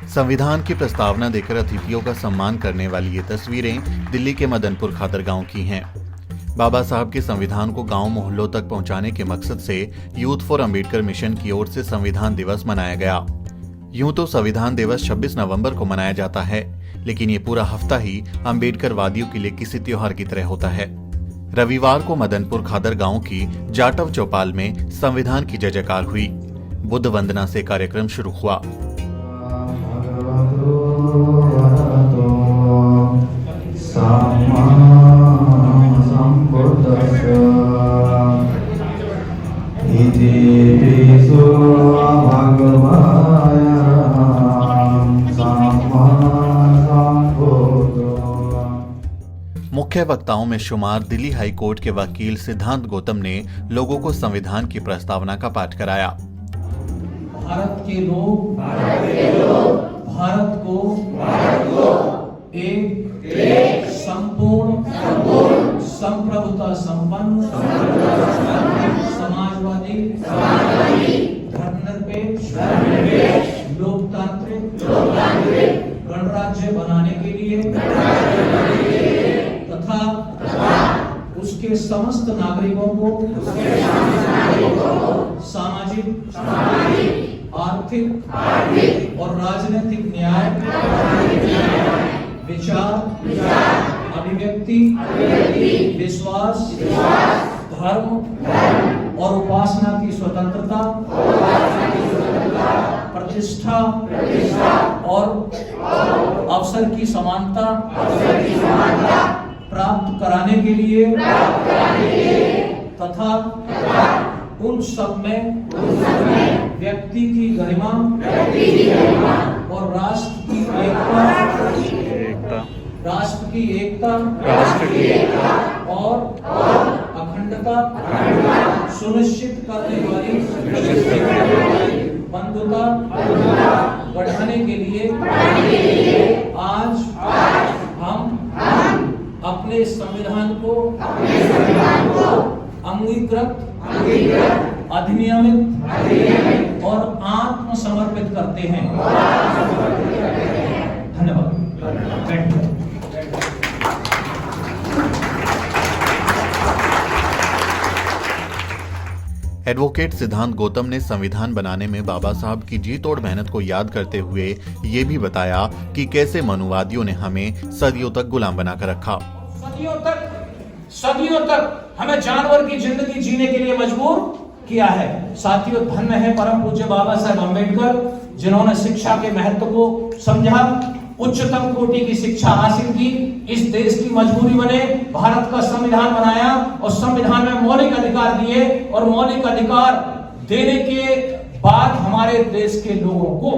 संविधान की प्रस्तावना देकर अतिथियों का सम्मान करने वाली ये तस्वीरें दिल्ली के मदनपुर खादर गांव की हैं। बाबा साहब के संविधान को गांव मोहल्लों तक पहुंचाने के मकसद से यूथ फॉर अंबेडकर मिशन की ओर से संविधान दिवस मनाया गया। यूं तो संविधान दिवस 26 नवंबर को मनाया जाता है, लेकिन ये पूरा हफ्ता ही अंबेडकर वादियों के लिए किसी त्योहार की तरह होता है। रविवार को मदनपुर खादर गांव की जाटव चौपाल में संविधान की जय जयकार हुई। बुद्ध वंदना से कार्यक्रम शुरू हुआ। मुख्य वक्ताओं में शुमार दिल्ली हाई कोर्ट के वकील सिद्धांत गौतम ने लोगों को संविधान की प्रस्तावना का पाठ कराया। भारत के लोग भारत को एक संपूर्ण संप्रभुता संपन्न समाजवादी धर्मनिरपेक्ष लोकतांत्रिक गणराज्य बनाने के लिए तथा उसके समस्त नागरिकों को सामाजिक आर्थिक और राजनीतिक न्याय विचार अभिव्यक्ति विश्वास धर्म और उपासना की स्वतंत्रता प्रतिष्ठा और अवसर की समानता प्राप्त कराने के लिए तथा उन सब में व्यक्ति की गरिमा और राष्ट्र की एकता और अखंडता सुनिश्चित करने वाली बंधुता बढ़ाने के लिए आज हम अपने संविधान को अंगीकृत अधिनियमित और आत्मसमर्पित करते हैं। धन्यवाद। एडवोकेट सिद्धांत गौतम ने संविधान बनाने में बाबा साहब की जी तोड़ मेहनत को याद करते हुए ये भी बताया कि कैसे मनुवादियों ने हमें सदियों तक गुलाम बनाकर रखा। सदियों तक हमें जानवर की जिंदगी जीने के लिए मजबूर किया है। साथियों, धन्य है परम पूज्य बाबा साहब अम्बेडकर, जिन्होंने शिक्षा के महत्व को समझा, उच्चतम कोटि की शिक्षा हासिल की, इस देश की मजबूरी बने भारत का संविधान बनाया और संविधान में मौलिक अधिकार दिए और मौलिक अधिकार देने के बाद हमारे देश के लोगों को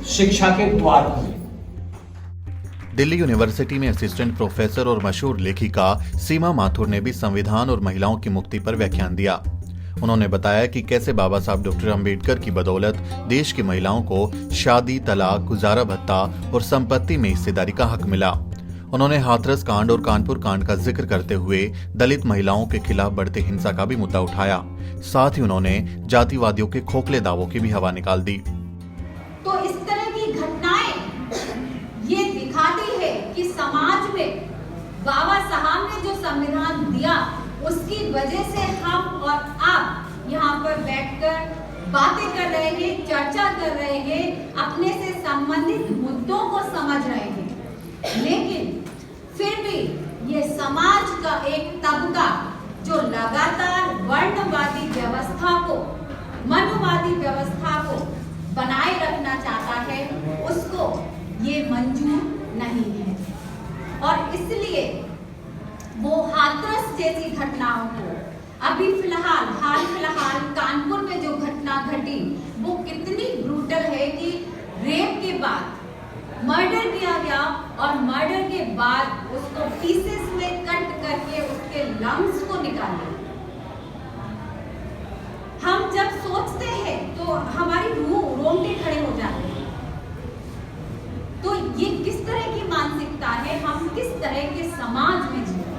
शिक्षा के द्वार खुले। दिल्ली यूनिवर्सिटी में असिस्टेंट प्रोफेसर और मशहूर लेखिका सीमा माथुर ने भी संविधान और महिलाओं की मुक्ति पर व्याख्यान दिया। उन्होंने बताया कि कैसे बाबा साहब डॉक्टर अंबेडकर की बदौलत देश की महिलाओं को शादी, तलाक, गुजारा भत्ता और संपत्ति में हिस्सेदारी का हक मिला। उन्होंने हाथरस कांड और कानपुर कांड का जिक्र करते हुए दलित महिलाओं के खिलाफ बढ़ते हिंसा का भी मुद्दा उठाया। साथ ही उन्होंने जातिवादियों के खोखले दावों की भी हवा निकाल दी। तो इस तरह की घटनाएं ये दिखाती है कि समाज में बाबा साहब ने जो संविधान दिया उसकी वजह से हम और आप यहाँ पर बैठकर बातें कर रहे हैं, चर्चा कर रहे हैं, अपने से संबंधित मुद्दों को समझ रहे हैं। लेकिन फिर भी ये समाज का एक तबका जो लगातार वर्णवादी व्यवस्था को, मनुवादी व्यवस्था को बनाए रखना चाहता है, उसको ये मंजूर नहीं है। और इसलिए वो हाथरस जैसी घटनाओं को, अभी हाल फिलहाल कानपुर में जो घटना घटी वो कितनी ब्रूटल है कि रेप के बाद मर्डर किया गया और मर्डर के बाद उसको पीसेस में कट करके उसके लंग्स को निकाला। हम जब सोचते हैं तो हमारी रोंगटे खड़े हो जाते हैं। तो ये किस तरह की मानसिकता है, हम किस तरह के समाज में जीते हैं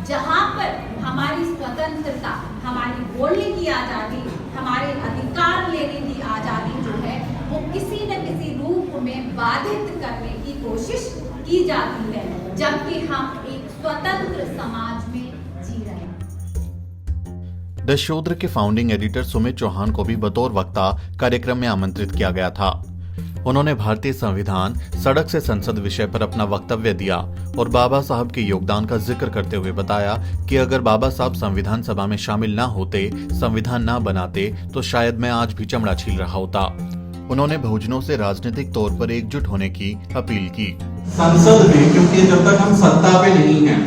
जहाँ पर हमारी स्वतंत्रता, हमारी बोलने की आजादी, हमारे अधिकार लेने की आजादी जो है वो किसी न किसी रूप में बाधित करने की कोशिश की जाती है, जबकि हम एक स्वतंत्र समाज में जी रहे हैं। दशशूद्र के फाउंडिंग एडिटर सुमित चौहान को भी बतौर वक्ता कार्यक्रम में आमंत्रित किया गया था। उन्होंने भारतीय संविधान सड़क से संसद विषय पर अपना वक्तव्य दिया और बाबा साहब के योगदान का जिक्र करते हुए बताया कि अगर बाबा साहब संविधान सभा में शामिल न होते, संविधान न बनाते, तो शायद मैं आज भी चमड़ा छील रहा होता। उन्होंने बहुजनों से राजनीतिक तौर पर एकजुट होने की अपील की। संसद में, क्योंकि जब तक हम सत्ता पे नहीं हैं,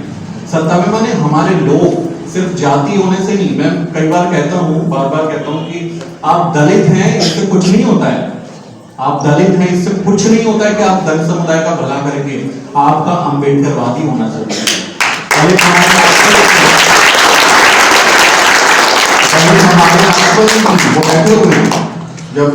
सत्ता में माने हमारे लोग सिर्फ जाति होने से नहीं, मैं कई बार कहता हूँ, बार बार कहता हूँ कि आप दलित हैं इससे कुछ नहीं होता है, आप दलित हैं इससे कुछ नहीं होता है कि आप दलित समुदाय का भला करेंगे, आपका अम्बेडकरवादी होना जरूरी है। दलित हमारे वो बैठे हुए हैं। जब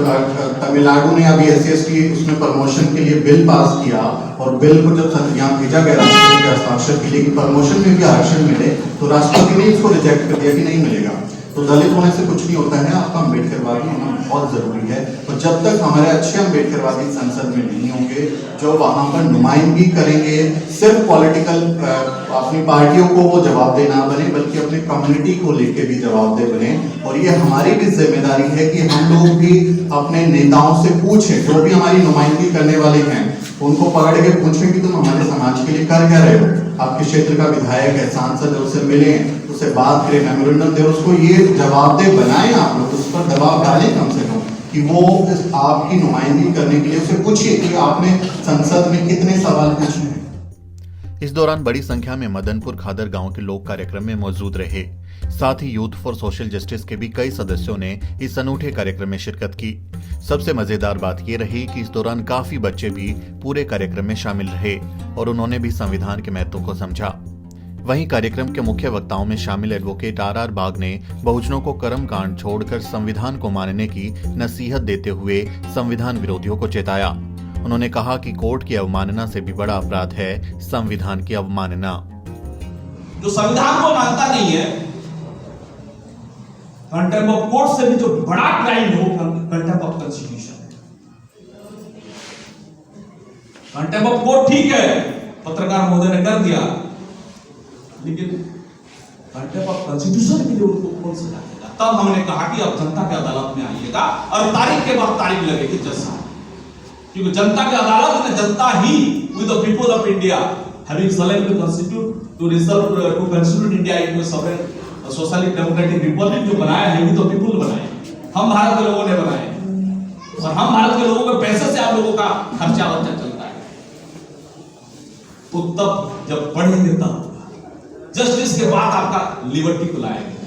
तमिलनाडु ने अभी SC/ST उसमें प्रमोशन के लिए बिल पास किया और बिल को जब यहाँ भेजा गया राष्ट्रपति के हस्ताक्षर के लिए कि प्रमोशन में भी आरक्षण मिले, तो राष्ट्रपति ने इसको रिजेक्ट कर दिया कि नहीं मिलेगा। तो दलित होने से कुछ नहीं होता है, आपका अम्बेडकरवादी होना बहुत जरूरी है। और जब तक हमारे अच्छे अम्बेडकरवादी संसद में नहीं होंगे, जो वहां पर नुमाइंदगी करेंगे, सिर्फ पॉलिटिकल अपनी पार्टियों को वो जवाबदेह ना बने, बल्कि अपने कम्युनिटी को लेके भी जवाबदेह बने। और ये हमारी भी जिम्मेदारी है कि हम लोग भी अपने नेताओं से पूछें, जो भी हमारी नुमाइंदगी करने वाले हैं, उनको पकड़ के पूछें कि तुम हमारे समाज के लिए कर क्या रहे हो। आपके क्षेत्र का विधायक है, सांसद है, उससे मिले, उससे बात करें, मेमोरेंडम दे, उसको ये जवाबदेह बनाएं, आप लोग उस पर दबाव डालें कम से कम कि वो आपकी नुमाइंदगी करने के लिए उसे पूछिए कि आपने संसद में कितने सवाल पूछे हैं। इस दौरान बड़ी संख्या में मदनपुर खादर गांव के लोग कार्यक्रम में मौजूद रहे। साथ ही यूथ फॉर सोशल जस्टिस के भी कई सदस्यों ने इस अनूठे कार्यक्रम में शिरकत की। सबसे मजेदार बात यह रही कि इस दौरान काफी बच्चे भी पूरे कार्यक्रम में शामिल रहे और उन्होंने भी संविधान के महत्व को समझा। वहीं कार्यक्रम के मुख्य वक्ताओं में शामिल एडवोकेट RR बाग ने बहुजनों को कर्मकांड छोड़कर संविधान को मानने की नसीहत देते हुए संविधान विरोधियों को चेताया। उन्होंने कहा कि कोर्ट की अवमानना से भी बड़ा अपराध है संविधान की अवमानना। जो संविधान को मानता नहीं है, कंटेम्प्ट ऑफ कोर्ट से भी जो बड़ा क्राइम हो कंटेम्प्ट ऑफ कॉन्स्टिट्यूशन है। कंटेम्प्ट ऑफ कोर्ट ठीक है, पत्रकार महोदय ने कर दिया, लेकिन कंटेम्प्ट ऑफ कॉन्स्टिट्यूशन के लिए उनको कौन सजा देगा? तब हमने कहा कि अब जनता की अदालत में आइएगा और तारीख के बाद तारीख लगेगी जज साहब, क्योंकि जनता की अदालत में जनता ही with the people of India having selected constitute to reserve to constitute India into a sovereign socialist democratic republic जो बनाया है विद द पीपल बनाया, हम भारत के लोगों ने बनाए और हम भारत के लोगों के पैसे से आप लोगों का खर्चा वर्चा चलता है। तो तब जब पढ़ेंगे तब जस्टिस के बाद आपका लिबर्टी को लाया गया,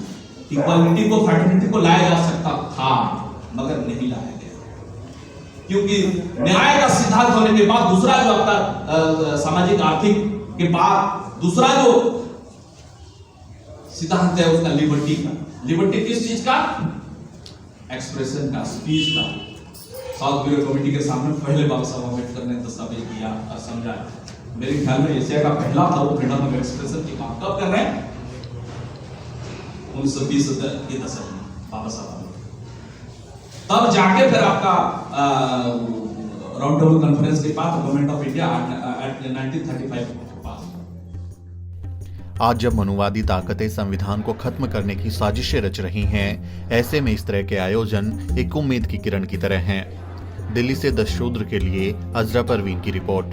इक्वालिटी को, फर्टिलिटी को लाया जा सकता था, मगर नहीं लाया गया, क्योंकि न्याय का सिद्धांत होने के बाद दूसरा जो आपका सामाजिक आर्थिक के बाद दूसरा जो सिद्धांत है उसका लिबर्टी का। लिबर्टी किस चीज का? एक्सप्रेशन का, स्पीच का। साउथ ब्यूरो कमेटी के सामने पहले बाबा साहब अम्बेडकर ने दस्तावेज दिया और समझाया। मेरे ख्याल में एशिया का पहला था वो फ्रीडम ऑफ एक्सप्रेशन की बात कब कर रहे हैं? 1920 के दशक में बाबा साहब, तब जाके फिर आपका राउंड टेबल कॉन्फ्रेंस के बाद गवर्नमेंट ऑफ इंडिया 1935 के पास। आज जब मनुवादी ताकतें संविधान को खत्म करने की साजिशें रच रही हैं, ऐसे में इस तरह के आयोजन एक उम्मीद की किरण की तरह हैं। दिल्ली से दशशूद्र के लिए अजरा परवीन की रिपोर्ट।